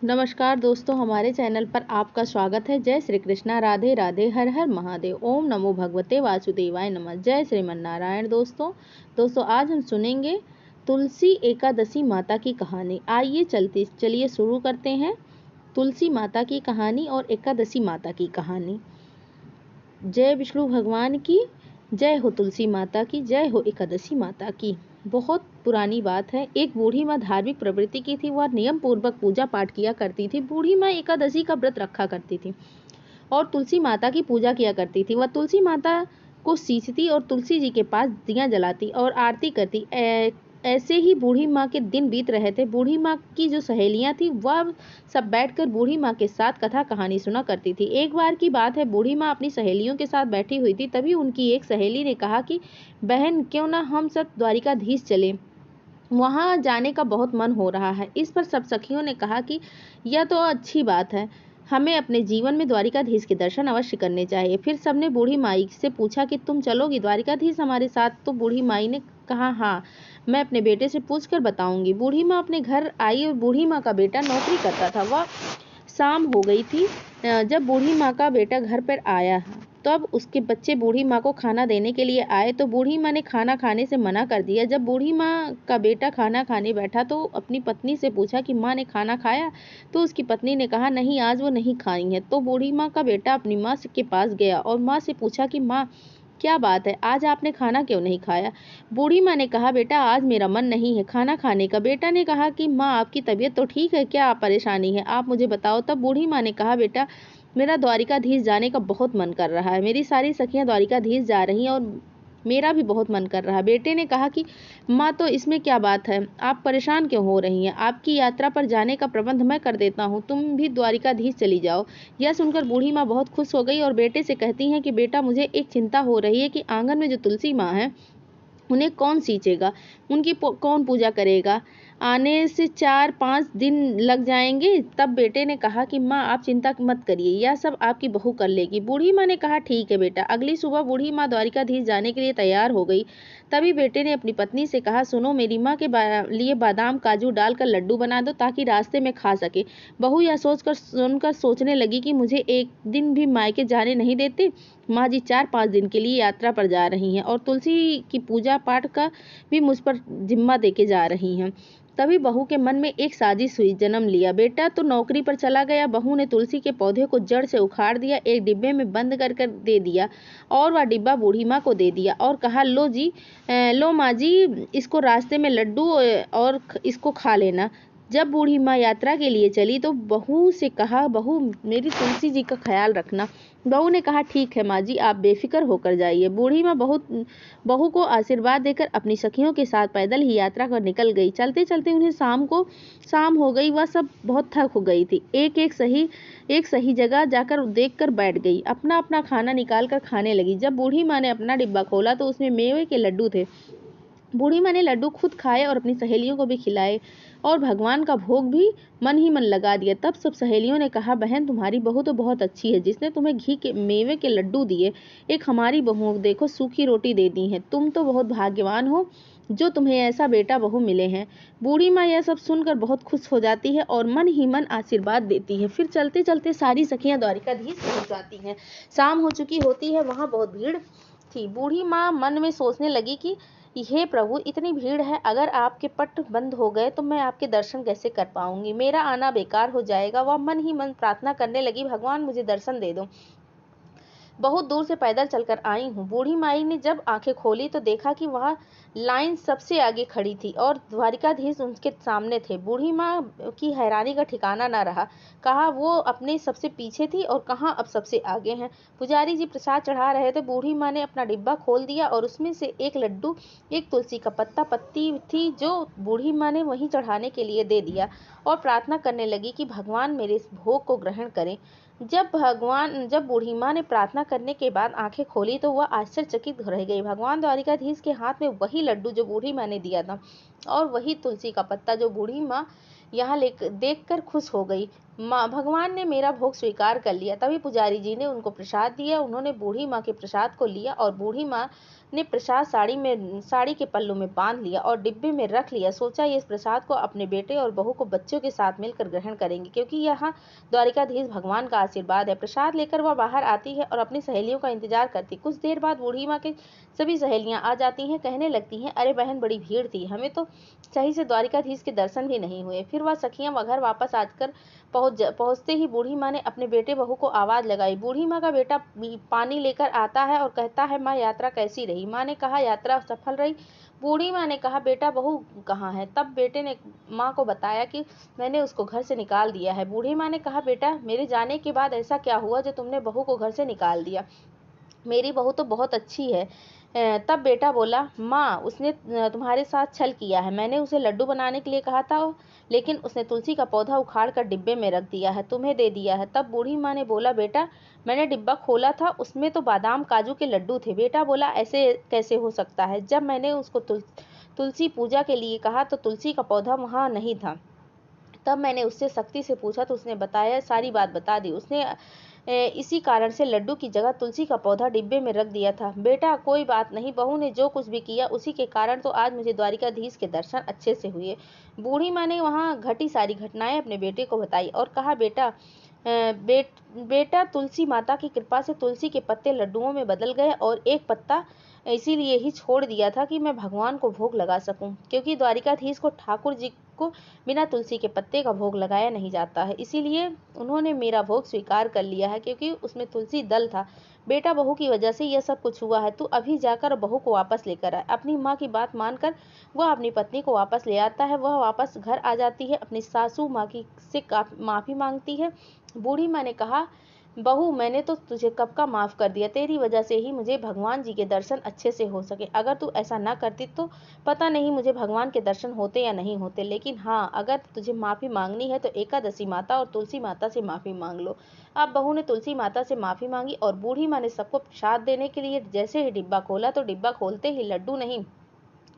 नमस्कार दोस्तों, हमारे चैनल पर आपका स्वागत है। जय श्री कृष्णा, राधे राधे, हर हर महादेव, ओम नमो भगवते वासुदेवाय नमः। जय श्रीमन नारायण। दोस्तों आज हम सुनेंगे तुलसी एकादशी माता की कहानी। आइए चलिए शुरू करते हैं तुलसी माता की कहानी और एकादशी माता की कहानी। जय विष्णु भगवान की जय हो, तुलसी माता की जय हो, एकादशी माता की। बहुत पुरानी बात है। एक बूढ़ी माँ धार्मिक प्रवृत्ति की थी। वह नियम पूर्वक पूजा पाठ किया करती थी। बूढ़ी माँ एकादशी का व्रत रखा करती थी और तुलसी माता की पूजा किया करती थी। वह तुलसी माता को सींचती और तुलसी जी के पास दिया जलाती और आरती करती। ऐसे ही बूढ़ी माँ के दिन बीत रहे थे। बूढ़ी माँ की जो सहेलियाँ थी वह सब बैठकर बूढ़ी माँ के साथ कथा कहानी सुना करती थी। एक बार की बात है, बूढ़ी माँ अपनी सहेलियों के साथ बैठी हुई थी। तभी उनकी एक सहेली ने कहा कि बहन, क्यों ना हम सब द्वारिकाधीश चलें, वहाँ जाने का बहुत मन हो रहा है। इस पर सब सखियों ने कहा कि यह तो अच्छी बात है, हमें अपने जीवन में द्वारिकाधीश के दर्शन अवश्य करने चाहिए। फिर सबने बूढ़ी माई से पूछा कि तुम चलोगी द्वारिकाधीश हमारे साथ? तो बूढ़ी माई ने कहा, हाँ, मैं अपने बेटे से पूछकर बताऊंगी। बूढ़ी माँ अपने घर आई और बूढ़ी माँ का बेटा नौकरी करता था। वह शाम हो गई थी जब बूढ़ी माँ का बेटा घर पर आया। तब उसके बच्चे बूढ़ी माँ को खाना देने के लिए आए तो बूढ़ी माँ ने खाना खाने से मना कर दिया। जब बूढ़ी माँ का बेटा खाना खाने बैठा तो अपनी पत्नी से पूछा कि माँ ने खाना खाया? तो उसकी पत्नी ने कहा, नहीं, आज वो नहीं खाई है। तो बूढ़ी माँ का बेटा अपनी माँ के पास गया और माँ से पूछा कि माँ, क्या बात है, आज आपने खाना क्यों नहीं खाया? बूढ़ी माँ ने कहा, बेटा, आज मेरा मन नहीं है खाना खाने का। बेटा ने कहा कि माँ, आपकी तबीयत तो ठीक है, क्या परेशानी है, आप मुझे बताओ। तब बूढ़ी माँ ने कहा, बेटा, मेरा द्वारिकाधीश जाने का बहुत मन कर रहा है। मेरी सारी सखियां द्वारिकाधीश जा रही हैं और मेरा भी बहुत मन कर रहा है। बेटे ने कहा कि माँ, तो इसमें क्या बात है, आप परेशान क्यों हो रही हैं? आपकी यात्रा पर जाने का प्रबंध मैं कर देता हूँ, तुम भी द्वारिकाधीश चली जाओ। यह सुनकर बूढ़ी माँ बहुत खुश हो गई और बेटे से कहती हैं कि बेटा, मुझे एक चिंता हो रही है कि आंगन में जो तुलसी माँ है उन्हें कौन सींचेगा, उनकी कौन पूजा करेगा? आने से 4-5 दिन लग जाएंगे। तब बेटे ने कहा कि माँ, आप चिंता मत करिए, यह सब आपकी बहू कर लेगी। बूढ़ी माँ ने कहा, ठीक है बेटा। अगली सुबह बूढ़ी माँ द्वारिकाधीश जाने के लिए तैयार हो गई। तभी बेटे ने अपनी पत्नी से कहा, सुनो, मेरी माँ के लिए बादाम काजू डालकर लड्डू बना दो ताकि रास्ते में खा सके। बहू यह सुनकर सोचने लगी कि मुझे एक दिन भी मायके जाने नहीं देते। माँ जी 4-5 दिन के लिए यात्रा पर जा रही हैं और तुलसी की पूजा पाठ का भी मुझ पर जिम्मा देके जा रही हैं। तभी बहू के मन में एक साजिश हुई, जन्म लिया। बेटा तो नौकरी पर चला गया। बहू ने तुलसी के पौधे को जड़ से उखाड़ दिया, एक डिब्बे में बंद कर कर दे दिया और वह डिब्बा बूढ़ी माँ को दे दिया और कहा, लो माँ जी, इसको रास्ते में लड्डू और इसको खा लेना। जब बूढ़ी माँ यात्रा के लिए चली तो बहू से कहा, बहू, मेरी तुलसी जी का ख्याल रखना। बहू ने कहा, ठीक है माँ जी, आप बेफिक्र होकर जाइए। बूढ़ी माँ बहू को आशीर्वाद देकर अपनी सखियों के साथ पैदल ही यात्रा कर निकल गई। चलते चलते उन्हें शाम हो गई। वह सब बहुत थक हो गई थी। एक सही जगह जाकर देख कर बैठ गई। अपना अपना खाना निकाल कर खाने लगी। जब बूढ़ी माँ ने अपना डिब्बा खोला तो उसमें मेवे के लड्डू थे। बूढ़ी माँ ने लड्डू खुद खाए और अपनी सहेलियों को भी खिलाए और भगवान का भोग भी मन ही मन लगा दिया। तब सब सहेलियों ने कहा, बहन, तुम्हारी बहू तो बहुत अच्छी है, जिसने तुम्हें घी के मेवे के लड्डू दिए। एक हमारी बहू देखो, सूखी रोटी दे दी है। तुम तो बहुत भाग्यवान हो जो तुम्हें ऐसा बेटा बहू मिले हैं। बूढ़ी माँ यह सब सुनकर बहुत खुश हो जाती है और मन ही मन आशीर्वाद देती है। फिर चलते चलते सारी सखियां द्वारिकाधीश पहुंच जाती हैं। शाम हो चुकी होती है, वहां बहुत भीड़ थी। बूढ़ी माँ मन में सोचने लगी कि हे प्रभु, इतनी भीड़ है, अगर आपके पट बंद हो गए तो मैं आपके दर्शन कैसे कर पाऊंगी, मेरा आना बेकार हो जाएगा। वह मन ही मन प्रार्थना करने लगी, भगवान मुझे दर्शन दे दो, बहुत दूर से पैदल चलकर आई हूँ। बूढ़ी माई ने जब आंखें खोली तो देखा कि वह लाइन सबसे आगे खड़ी थी और द्वारिकाधीश उनके सामने थे। बूढ़ी माँ की हैरानी का ठिकाना न रहा। कहा वो अपने सबसे पीछे थी और कहाँ अब सबसे आगे हैं। पुजारी जी प्रसाद चढ़ा रहे थे। बूढ़ी माँ ने अपना डिब्बा खोल दिया और उसमें से एक लड्डू, एक तुलसी का पत्ती थी जो बूढ़ी माँ ने वहीं चढ़ाने के लिए दे दिया और प्रार्थना करने लगी कि भगवान मेरे इस भोग को ग्रहण करें। जब बूढ़ी माँ ने प्रार्थना करने के बाद आंखें खोली तो वह आश्चर्यचकित रह गई। भगवान द्वारिकाधीश के हाथ में वही लड्डू जो बूढ़ी माँ ने दिया था और वही तुलसी का पत्ता जो बूढ़ी माँ यहाँ देख कर खुश हो गई। माँ, भगवान ने मेरा भोग स्वीकार कर लिया। तभी पुजारी जी ने उनको प्रसाद दिया। उन्होंने बूढ़ी माँ के प्रसाद को लिया और बूढ़ी माँ ने प्रसाद साड़ी के पल्लू में बांध लिया और डिब्बे में रख लिया। सोचा ये इस प्रसाद को अपने बेटे और बहू को बच्चों के साथ मिलकर ग्रहण करेंगे, क्योंकि यहाँ द्वारिकाधीश भगवान का आशीर्वाद है। प्रसाद लेकर वह बाहर आती है और अपनी सहेलियों का इंतजार करती। कुछ देर बाद बूढ़ी माँ की सभी सहेलियां आ जाती हैं। कहने लगती हैं, अरे बहन, बड़ी भीड़ थी, हमें तो सही से द्वारिकाधीश के दर्शन भी नहीं हुए। फिर वह सखियां घर वापस आकर पहुंचते ही बूढ़ी माँ ने अपने बेटे बहू को आवाज लगाई। बूढ़ी माँ का बेटा पानी लेकर आता है और कहता है, माँ यात्रा कैसी रही? माँ ने कहा, यात्रा सफल रही। बूढ़ी माँ ने कहा, बेटा बहू कहाँ है? तब बेटे ने माँ को बताया कि मैंने उसको घर से निकाल दिया है। बूढ़ी माँ ने कहा, बेटा मेरे जाने के बाद ऐसा क्या हुआ जो तुमने बहू को घर से निकाल दिया? मेरी बहू तो बहुत अच्छी है। तब बेटा बोला, माँ उसने तुम्हारे साथ छल किया है। मैंने उसे लड्डू बनाने के लिए कहा था, लेकिन उसने तुलसी का पौधा उखाड़ कर डिब्बे में रख दिया है, तुम्हें दे दिया है। तब बूढ़ी माँ ने बोला, बेटा मैंने डिब्बा खोला था, उसमें तो बादाम काजू के लड्डू थे। बेटा बोला, ऐसे कैसे हो सकता है? जब मैंने उसको तुलसी पूजा के लिए कहा तो तुलसी का पौधा वहाँ नहीं था। तब मैंने उससे सख्ती से पूछा तो उसने बताया, सारी बात बता दी। उसने इसी कारण से लड्डू की जगह तुलसी का पौधा डिब्बे में रख दिया था। बेटा कोई बात नहीं, बहू ने जो कुछ भी किया उसी के कारण तो आज मुझे द्वारिकाधीश के दर्शन अच्छे से हुए। बूढ़ी माँ ने वहाँ घटी सारी घटनाएं अपने बेटे को बताई और कहा, बेटा तुलसी माता की कृपा से तुलसी के पत्ते लड्डुओं में बदल गए और एक पत्ता इसीलिए ही छोड़ दिया था कि मैं भगवान को भोग लगा सकूं, क्योंकि द्वारिकाधीश को ठाकुर जी को बिना तुलसी के पत्ते का भोग लगाया नहीं जाता है। इसीलिए उन्होंने मेरा भोग स्वीकार कर लिया है, क्योंकि उसमें तुलसी दल था। बेटा बहू की वजह से यह सब कुछ हुआ है। तू अभी जाकर बहू को वापस लेकर आए। अपनी माँ की बात मानकर वह अपनी पत्नी को वापस ले आता है। वह वापस घर आ जाती है, अपनी सासू माँ की से माफी मांगती है। बूढ़ी माँ ने कहा, बहू मैंने तो तुझे कब का माफ कर दिया, तेरी वजह से ही मुझे भगवान जी के दर्शन अच्छे से हो सके। अगर तू ऐसा ना करती तो पता नहीं मुझे भगवान के दर्शन होते या नहीं होते। लेकिन हाँ, अगर तुझे माफी मांगनी है तो एकादशी माता और तुलसी माता से माफी मांग लो। अब बहू ने तुलसी माता से माफी मांगी और बूढ़ी माँ ने सबको प्रसाद देने के लिए जैसे ही डिब्बा खोला तो डिब्बा खोलते ही लड्डू नहीं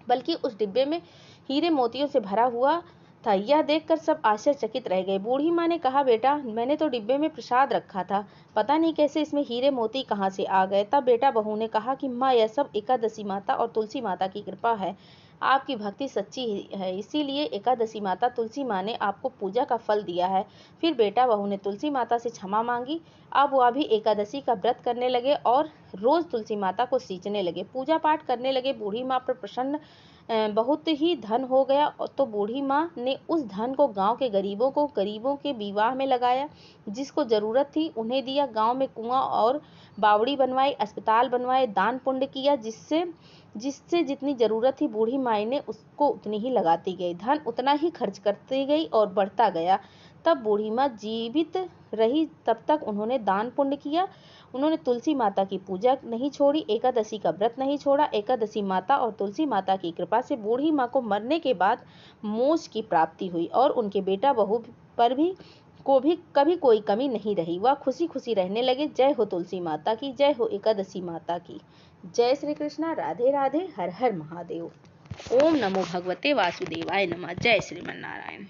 बल्कि उस डिब्बे में हीरे मोतियों से भरा हुआ था। यह देखकर सब आश्चर्यचकित रह गए। बूढ़ी माँ ने कहा, बेटा मैंने तो डिब्बे में प्रसाद रखा था, पता नहीं कैसे इसमें हीरे मोती कहाँ से आ गए। तब बेटा बहू ने कहा कि माँ यह सब एकादशी माता और तुलसी माता की कृपा है। आपकी भक्ति सच्ची है, इसीलिए एकादशी माता तुलसी माँ ने आपको पूजा का फल दिया है। फिर बेटा बहू ने तुलसी माता से क्षमा मांगी। अब वह भी एकादशी का व्रत करने लगे और रोज तुलसी माता को सींचने लगे, पूजा पाठ करने लगे। बूढ़ी माँ पर प्रसन्न बहुत ही धन हो गया तो बूढ़ी माँ ने उस धन को गांव के गरीबों के विवाह में लगाया, जिसको जरूरत थी उन्हें दिया। गांव में कुआं और बावड़ी बनवाई, अस्पताल बनवाए, दान पुण्य किया। जिससे जितनी जरूरत थी बूढ़ी माई ने उसको उतनी ही लगाती गई, धन उतना ही खर्च करती गई और बढ़ता गया। तब बूढ़ी माँ जीवित रही तब तक उन्होंने दान पुण्य किया। उन्होंने तुलसी माता की पूजा नहीं छोड़ी, एकादशी का व्रत नहीं छोड़ा। एकादशी माता और तुलसी माता की कृपा से बूढ़ी माँ को मरने के बाद मोक्ष की प्राप्ति हुई और उनके बेटा बहू पर भी कभी कोई कमी नहीं रही। वह खुशी खुशी रहने लगे। जय हो तुलसी माता की, जय हो एकादशी माता की। जय श्री कृष्णा। राधे राधे। हर हर महादेव। ओम नमो भगवते वासुदेवाय नमः। जय श्रीमन्नारायण।